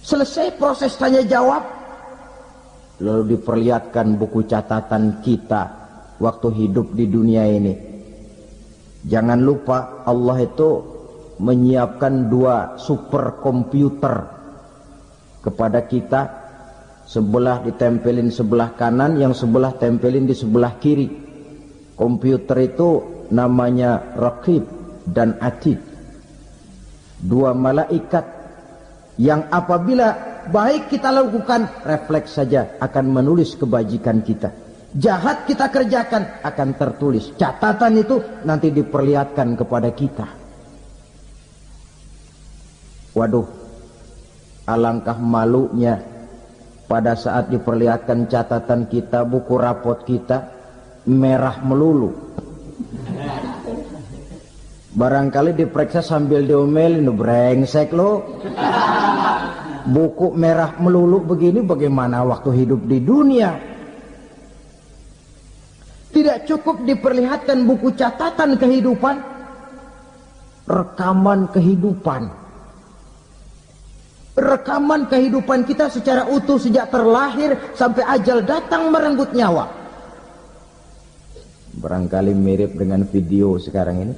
Selesai proses tanya jawab, lalu diperlihatkan buku catatan kita waktu hidup di dunia ini. Jangan lupa Allah itu menyiapkan 2 superkomputer kepada kita, sebelah ditempelin sebelah kanan, yang sebelah tempelin di sebelah kiri. Komputer itu namanya Raqib dan Atid, 2 malaikat yang apabila baik kita lakukan, refleks saja akan menulis kebajikan kita. Jahat kita kerjakan akan tertulis. Catatan itu nanti diperlihatkan kepada kita. Waduh, alangkah malunya pada saat diperlihatkan catatan kita, buku rapot kita merah melulu. Barangkali diperiksa sambil diomelin, brengsek lo. Buku merah melulu begini, bagaimana waktu hidup di dunia? Tidak cukup diperlihatkan buku catatan kehidupan, rekaman kehidupan. Rekaman kehidupan kita secara utuh sejak terlahir sampai ajal datang merenggut nyawa. Barangkali mirip dengan video sekarang ini,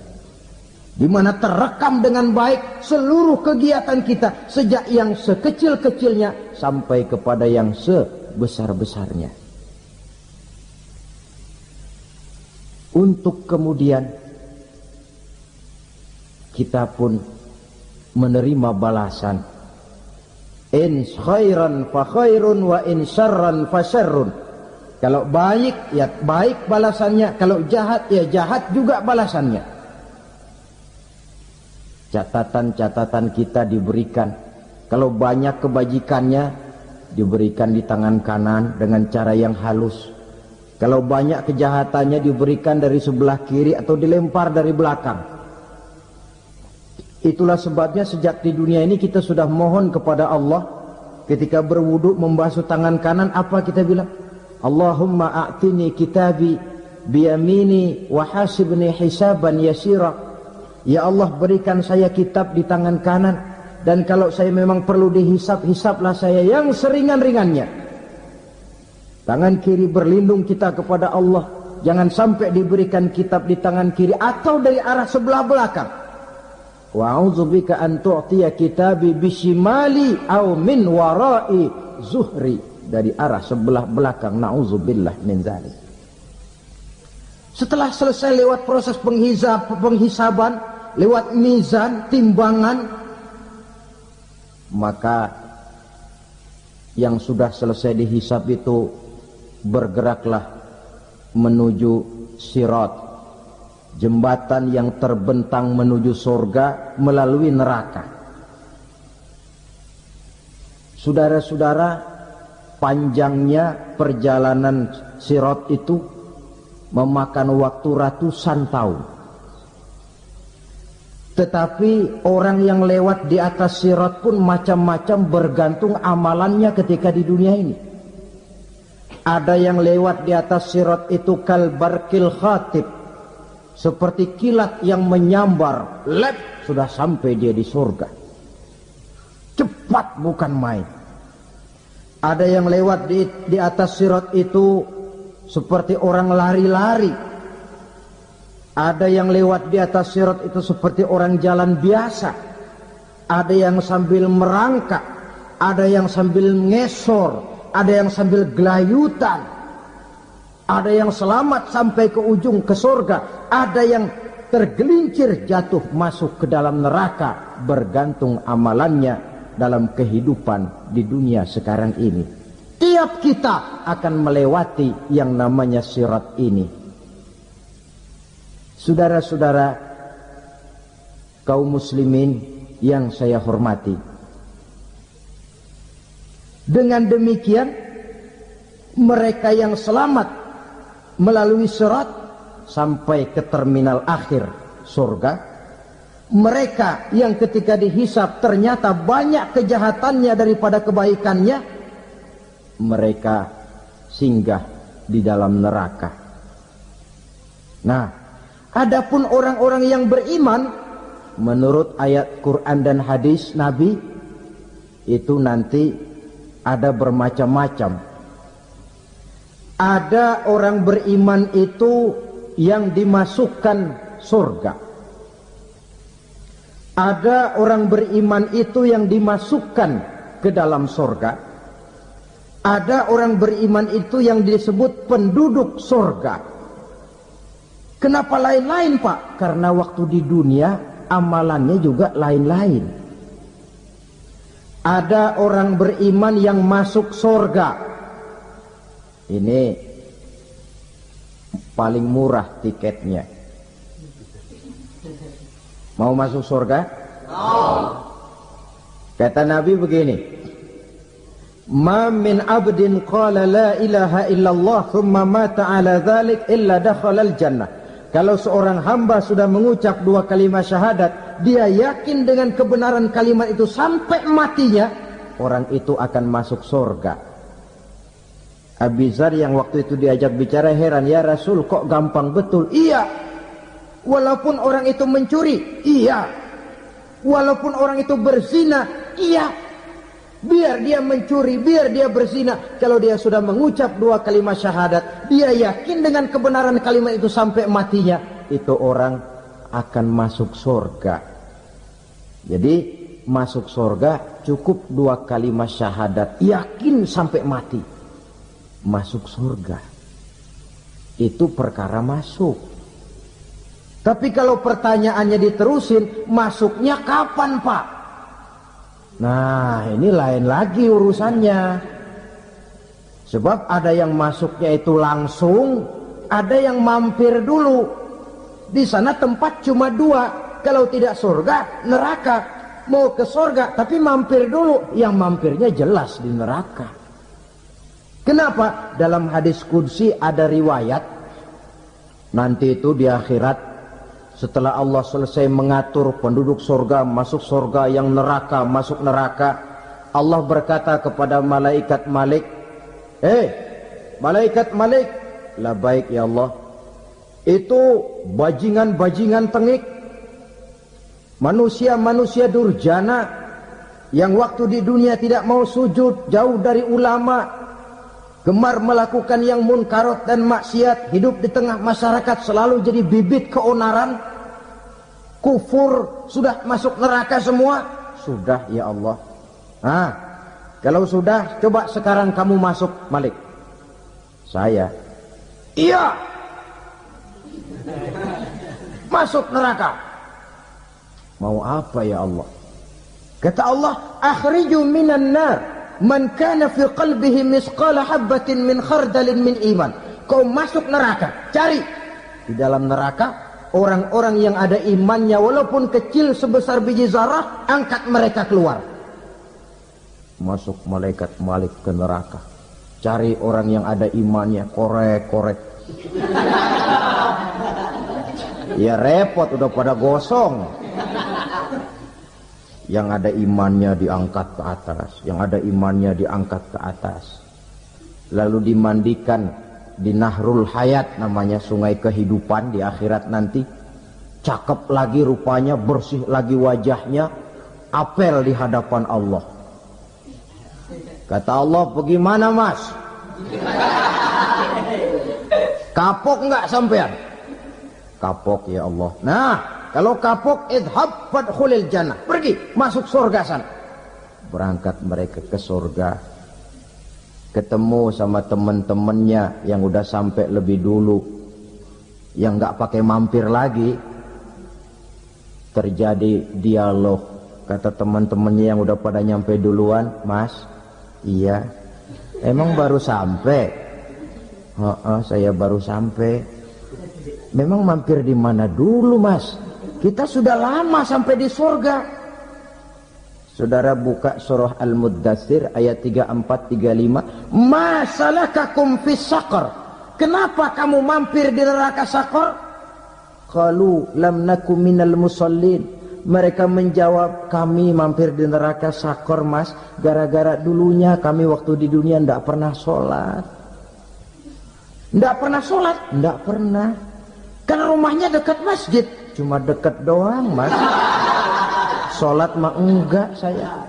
di mana terekam dengan baik seluruh kegiatan kita sejak yang sekecil-kecilnya sampai kepada yang sebesar-besarnya. Untuk kemudian kita pun menerima balasan. In khairan fa khairun wa in syarran fa syarrun. Kalau baik ya baik balasannya, kalau jahat ya jahat juga balasannya. Catatan-catatan kita diberikan. Kalau banyak kebajikannya diberikan di tangan kanan dengan cara yang halus. Kalau banyak kejahatannya diberikan dari sebelah kiri atau dilempar dari belakang. Itulah sebabnya sejak di dunia ini kita sudah mohon kepada Allah. Ketika berwudu membasuh tangan kanan, apa kita bilang? Allahumma a'tini kitabi biyamini wa hasibni hisaban yasira. Ya Allah, berikan saya kitab di tangan kanan, dan kalau saya memang perlu dihisab, hisablah saya yang seringan-ringannya. Tangan kiri berlindung kita kepada Allah. Jangan sampai diberikan kitab di tangan kiri atau dari arah sebelah belakang. Wa a'udzubika an tu'tiya kitabi bishimali aw min wara'i zuhri. Dari arah sebelah belakang. Na'udzubillah min dzalik. Setelah selesai lewat proses penghisaban, lewat mizan, timbangan, maka yang sudah selesai dihisab itu bergeraklah menuju sirat, jembatan yang terbentang menuju surga melalui neraka. Saudara-saudara, panjangnya perjalanan sirat itu memakan waktu ratusan tahun. Tetapi orang yang lewat di atas sirat pun macam-macam bergantung amalannya ketika di dunia ini. Ada yang lewat di atas sirat itu kalbarkil khatib, seperti kilat yang menyambar, lep, sudah sampai dia di surga. Cepat bukan main. Ada yang lewat di atas sirat itu seperti orang lari-lari. Ada yang lewat di atas sirat itu seperti orang jalan biasa. Ada yang sambil merangkak, ada yang sambil ngesor, ada yang sambil gelayutan, ada yang selamat sampai ke ujung ke surga, ada yang tergelincir jatuh masuk ke dalam neraka, bergantung amalannya dalam kehidupan di dunia sekarang ini. Tiap kita akan melewati yang namanya sirat ini. Saudara-saudara kaum muslimin yang saya hormati, dengan demikian mereka yang selamat melalui sirat sampai ke terminal akhir surga. Mereka yang ketika dihisab ternyata banyak kejahatannya daripada kebaikannya, mereka singgah di dalam neraka. Nah, adapun orang-orang yang beriman, menurut ayat Quran dan hadis Nabi, itu nanti ada bermacam-macam. Ada orang beriman itu yang dimasukkan surga. Ada orang beriman itu yang dimasukkan ke dalam surga. Ada orang beriman itu yang disebut penduduk surga. Kenapa lain-lain, Pak? Karena waktu di dunia amalannya juga lain-lain. Ada orang beriman yang masuk surga. Ini paling murah tiketnya. Mau masuk surga? Kata Nabi begini, ma min abdin qala la ilaha illallah thumma mata ala dhalik illa dakhala al-jannah. Kalau seorang hamba sudah mengucap 2 kalimat syahadat, dia yakin dengan kebenaran kalimat itu sampai matinya, orang itu akan masuk surga. Abi Dzar yang waktu itu diajak bicara heran, ya Rasul kok gampang betul? Iya. Walaupun orang itu mencuri, iya. Walaupun orang itu berzina, iya. Biar dia mencuri, biar dia berzina, kalau dia sudah mengucap 2 kalimat syahadat, dia yakin dengan kebenaran kalimat itu sampai matinya, itu orang akan masuk surga. Jadi masuk surga cukup 2 kalimat syahadat, yakin sampai mati, masuk surga. Itu perkara masuk. Tapi kalau pertanyaannya diterusin, masuknya kapan, Pak? Nah, ini lain lagi urusannya. Sebab ada yang masuknya itu langsung, ada yang mampir dulu. Di sana tempat cuma 2. Kalau tidak surga, neraka. Mau ke surga, tapi mampir dulu. Yang mampirnya jelas di neraka. Kenapa? Dalam hadis qudsi ada riwayat, nanti itu di akhirat, setelah Allah selesai mengatur penduduk surga masuk surga, yang neraka masuk neraka, Allah berkata kepada malaikat Malik, malaikat Malik, labaik ya Allah, itu bajingan-bajingan tengik, manusia-manusia durjana yang waktu di dunia tidak mau sujud, jauh dari ulama, gemar melakukan yang munkarat dan maksiat, hidup di tengah masyarakat selalu jadi bibit keonaran, kufur, sudah masuk neraka semua. Sudah ya Allah. Nah, kalau sudah, coba sekarang kamu masuk, Malik. Saya, iya, masuk neraka. Mau apa ya Allah? Kata Allah, akhriju minan nar man kana fi qalbihi misqala habbatin min khardalin min iman. Kau masuk neraka, cari di dalam neraka orang-orang yang ada imannya walaupun kecil sebesar biji zarah, angkat mereka keluar. Masuk malaikat Malik ke neraka, cari orang yang ada imannya, korek-korek. Ya repot, udah pada gosong. Yang ada imannya diangkat ke atas, yang ada imannya diangkat ke atas, lalu dimandikan di Nahrul Hayat, namanya sungai kehidupan di akhirat nanti. Cakep lagi rupanya, bersih lagi wajahnya, apel di hadapan Allah. Kata Allah, bagaimana Mas? Kapok enggak sampean? Kapok ya Allah. Nah, kalau kapok, idhab fadkhulil jannah, pergi masuk surga sana. Berangkat mereka ke surga, ketemu sama teman-temannya yang udah sampai lebih dulu, yang nggak pakai mampir lagi. Terjadi dialog, kata teman-temannya yang udah pada nyampe duluan, Mas, iya, emang baru sampai? Saya baru sampai. Memang mampir di mana dulu, Mas? Kita sudah lama sampai di surga. Saudara buka surah Al-Muddatsir ayat 34-35. Ma salakakum fis saqar? kenapa kamu mampir di neraka Sakor? Qalu lam naku minal musallin. Mereka menjawab, kami mampir di neraka Sakor mas, gara-gara dulunya kami waktu di dunia ndak pernah sholat. Ndak pernah sholat? Ndak pernah. Kan rumahnya dekat masjid, cuma dekat doang mas. Sholat mah enggak saya.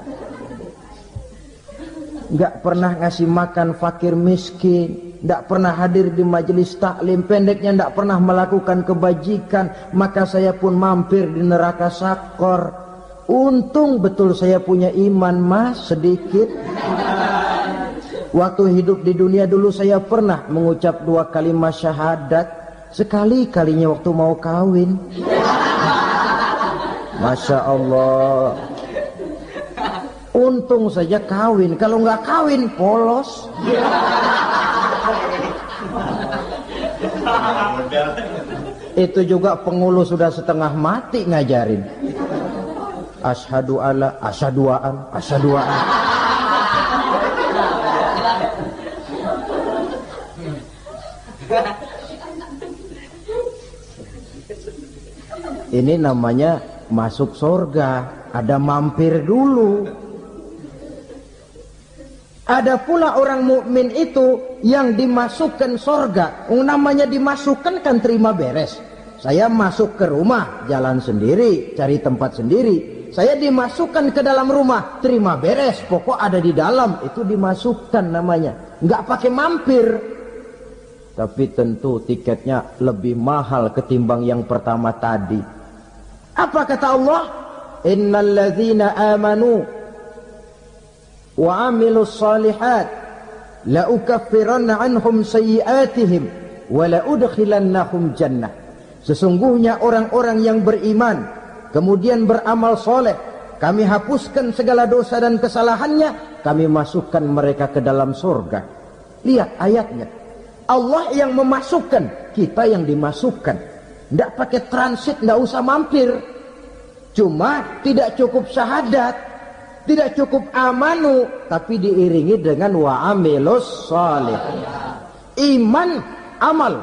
Nggak pernah ngasih makan fakir miskin, nggak pernah hadir di majelis taklim, pendeknya nggak pernah melakukan kebajikan, maka saya pun mampir di neraka Sakor. Untung betul saya punya iman mas, sedikit. Waktu hidup di dunia dulu saya pernah mengucap 2 kalimat syahadat, sekali-kalinya waktu mau kawin. Masya Allah. Untung saja kawin, kalau nggak kawin polos. Itu juga pengulu sudah setengah mati ngajarin. Asyhadu alla, asyaduaan, asyaduaan. Ini namanya masuk surga, ada mampir dulu. Ada pula orang mukmin itu yang dimasukkan surga. Namanya dimasukkan kan terima beres. Saya masuk ke rumah, jalan sendiri, cari tempat sendiri. Saya dimasukkan ke dalam rumah, terima beres, pokok ada di dalam, itu dimasukkan namanya. Nggak pakai mampir. Tapi tentu tiketnya lebih mahal ketimbang yang pertama tadi. Apa kata Allah? Innal ladzina amanu wa amilus salihat la ukaffiranna anhum sayyi'atihim wa la udkhilannahum jannah. Sesungguhnya orang-orang yang beriman kemudian beramal soleh, kami hapuskan segala dosa dan kesalahannya, kami masukkan mereka ke dalam surga. Lihat ayatnya, Allah yang memasukkan, kita yang dimasukkan. Tidak pakai transit, tidak usah mampir. Cuma tidak cukup syahadat, tidak cukup amanu, tapi diiringi dengan wa'amilus salih. Iman, amal.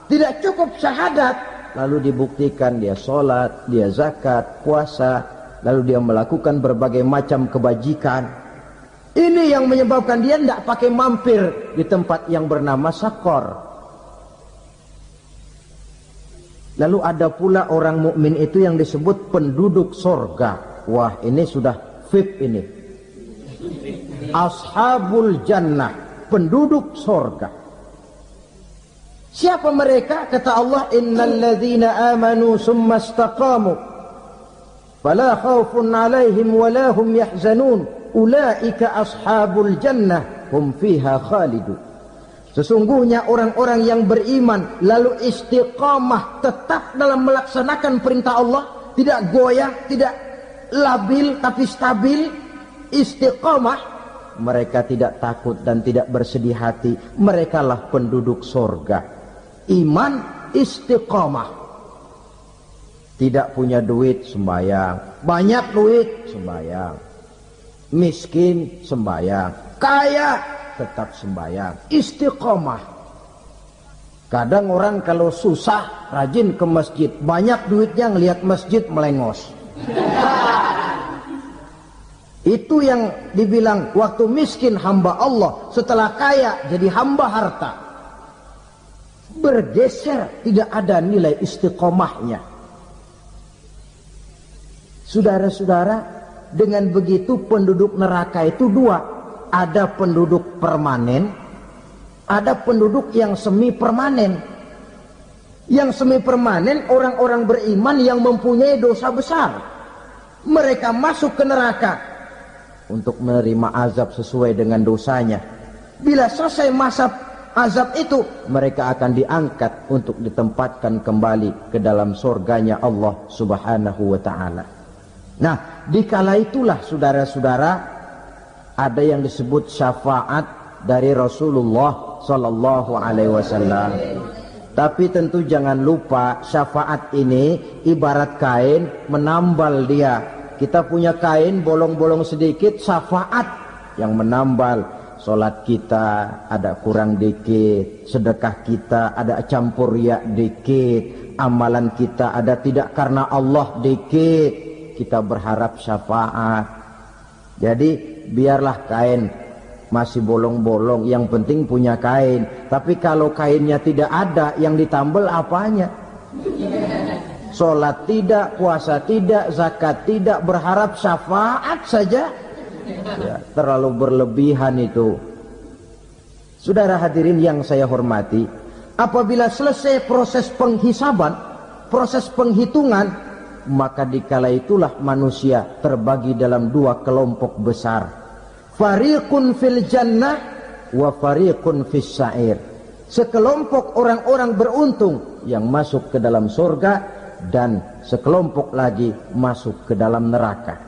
Tidak cukup syahadat, lalu dibuktikan dia sholat, dia zakat, puasa, lalu dia melakukan berbagai macam kebajikan. Ini yang menyebabkan dia tidak pakai mampir di tempat yang bernama Sakor. Lalu ada pula orang mukmin itu yang disebut penduduk surga. Wah, ini sudah VIP ini. Ashabul jannah, penduduk surga. Siapa mereka? Kata Allah, innal ladzina amanu summa istaqamu fala khaufun 'alaihim wala hum yahzanun ulaika ashabul jannah hum fiha khalidun. Sesungguhnya orang-orang yang beriman lalu istiqamah, tetap dalam melaksanakan perintah Allah, tidak goyah, tidak labil tapi stabil, istiqamah, mereka tidak takut dan tidak bersedih hati. Merekalah penduduk surga. Iman, istiqamah. Tidak punya duit, sembahyang. Banyak duit, sembahyang. Miskin, sembahyang. Kaya, tetap sembahyang. Istiqamah. Kadang orang kalau susah rajin ke masjid, banyak duitnya ngelihat masjid melengos. Itu yang dibilang waktu miskin hamba Allah, setelah kaya jadi hamba harta. Bergeser, tidak ada nilai istiqomahnya. Saudara-saudara, dengan begitu penduduk neraka itu dua. Ada penduduk permanen, ada penduduk yang semi permanen. Yang semi permanen orang-orang beriman yang mempunyai dosa besar. Mereka masuk ke neraka untuk menerima azab sesuai dengan dosanya. Bila selesai masa azab itu, mereka akan diangkat untuk ditempatkan kembali ke dalam surganya Allah Subhanahu wa ta'ala. Nah, dikala itulah saudara-saudara, ada yang disebut syafaat dari Rasulullah sallallahu alaihi wasallam. Tapi tentu jangan lupa, syafaat ini ibarat kain menambal dia. Kita punya kain bolong-bolong sedikit, syafaat yang menambal. sholat kita ada kurang dikit, sedekah kita ada campur riya dikit, amalan kita ada tidak karena Allah dikit, kita berharap syafaat. Jadi biarlah kain masih bolong-bolong, yang penting punya kain. Tapi kalau kainnya tidak ada, yang ditambal apanya? Sholat tidak, puasa tidak, zakat tidak, berharap syafaat saja. Ya, terlalu berlebihan itu. Saudara hadirin yang saya hormati, apabila selesai proses penghisaban, proses penghitungan, maka dikala itulah manusia terbagi dalam dua kelompok besar. Fariqun fil jannah wa fariqun fis sa'ir. Sekelompok orang-orang beruntung yang masuk ke dalam surga, dan sekelompok lagi masuk ke dalam neraka.